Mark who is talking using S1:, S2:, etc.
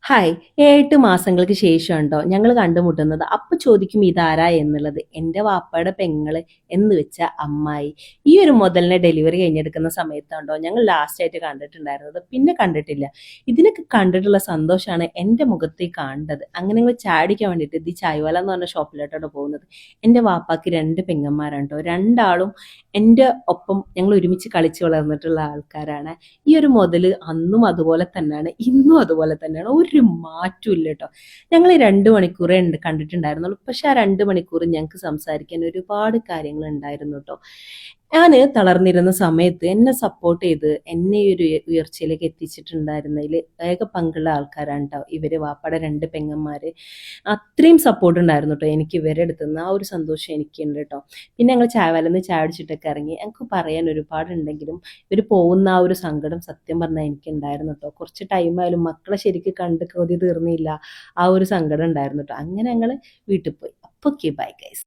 S1: Hi. 8 മാസങ്ങൾക്ക് ശേഷമാണ് ട്ടോ ഞങ്ങള് കണ്ടുമുട്ടുന്നത്. അപ്പൊ ചോദിക്കും ഇതാരാ എന്നുള്ളത്. എന്റെ വാപ്പാടെ പെങ്ങള് എന്ന് വെച്ച അമ്മായി. ഈ ഒരു മുതലിനെ ഡെലിവറി കഴിഞ്ഞെടുക്കുന്ന സമയത്താണ് ട്ടോ ഞങ്ങൾ ലാസ്റ്റ് ആയിട്ട് കണ്ടിട്ടുണ്ടായിരുന്നത്. പിന്നെ കണ്ടിട്ടില്ല. ഇതിനൊക്കെ കണ്ടിട്ടുള്ള സന്തോഷമാണ് എന്റെ മുഖത്ത് കാണേണ്ടത്. അങ്ങനെ ഞങ്ങൾ ചാടിക്കാൻ വേണ്ടിയിട്ട് ചായ്വാല എന്ന് പറഞ്ഞ ഷോപ്പിലോട്ടാണ് പോകുന്നത്. എന്റെ വാപ്പാക്ക് 2 പെങ്ങന്മാരാണ് ട്ടോ. രണ്ടാളും എൻ്റെ ഒപ്പം ഞങ്ങൾ ഒരുമിച്ച് കളിച്ച് വളർന്നിട്ടുള്ള ആൾക്കാരാണ്. ഈ ഒരു മുതല് അന്നും അതുപോലെ തന്നെയാണ്, ഇന്നും അതുപോലെ തന്നെയാണ്. ഒരു മാറ്റവും ഇല്ല ട്ടോ. ഞങ്ങൾ 2 മണിക്കൂറേ കണ്ടിട്ടുണ്ടായിരുന്നുള്ളൂ. പക്ഷെ ആ 2 മണിക്കൂർ ഞങ്ങൾക്ക് സംസാരിക്കാൻ ഒരുപാട് കാര്യങ്ങൾ ഉണ്ടായിരുന്നു ട്ടോ. ഞാന് തളർന്നിരുന്ന സമയത്ത് എന്നെ സപ്പോർട്ട് ചെയ്ത് എന്നെ ഈ ഒരു ഉയർച്ചയിലേക്ക് എത്തിച്ചിട്ടുണ്ടായിരുന്നതിൽ ഏക പങ്കുള്ള ആൾക്കാരാണ് ട്ടോ ഇവര്. വാപ്പാടെ 2 പെങ്ങന്മാര്. അത്രയും സപ്പോർട്ട് ഉണ്ടായിരുന്നു ട്ടോ എനിക്ക് ഇവരുടെ അടുത്തുനിന്ന്. ആ ഒരു സന്തോഷം എനിക്കുണ്ട് ട്ടോ. പിന്നെ ഞങ്ങൾ ചായവാലന്ന് ചായ കുടിച്ചിട്ടൊക്കെ ഇറങ്ങി. ഞങ്ങൾക്ക് പറയാൻ ഒരുപാടുണ്ടെങ്കിലും ഇവര് പോകുന്ന ആ ഒരു സങ്കടം സത്യം പറഞ്ഞാൽ എനിക്കുണ്ടായിരുന്നു ട്ടോ. കുറച്ച് ടൈമായാലും മക്കളെ ശരിക്ക് കണ്ട് കൊതി തീർന്നില്ല. ആ ഒരു സങ്കടം ഉണ്ടായിരുന്നു ട്ടോ. അങ്ങനെ ഞങ്ങള് വീട്ടിൽ പോയി. അപ്പൊ ഓക്കെ ബൈ ഗൈസ്.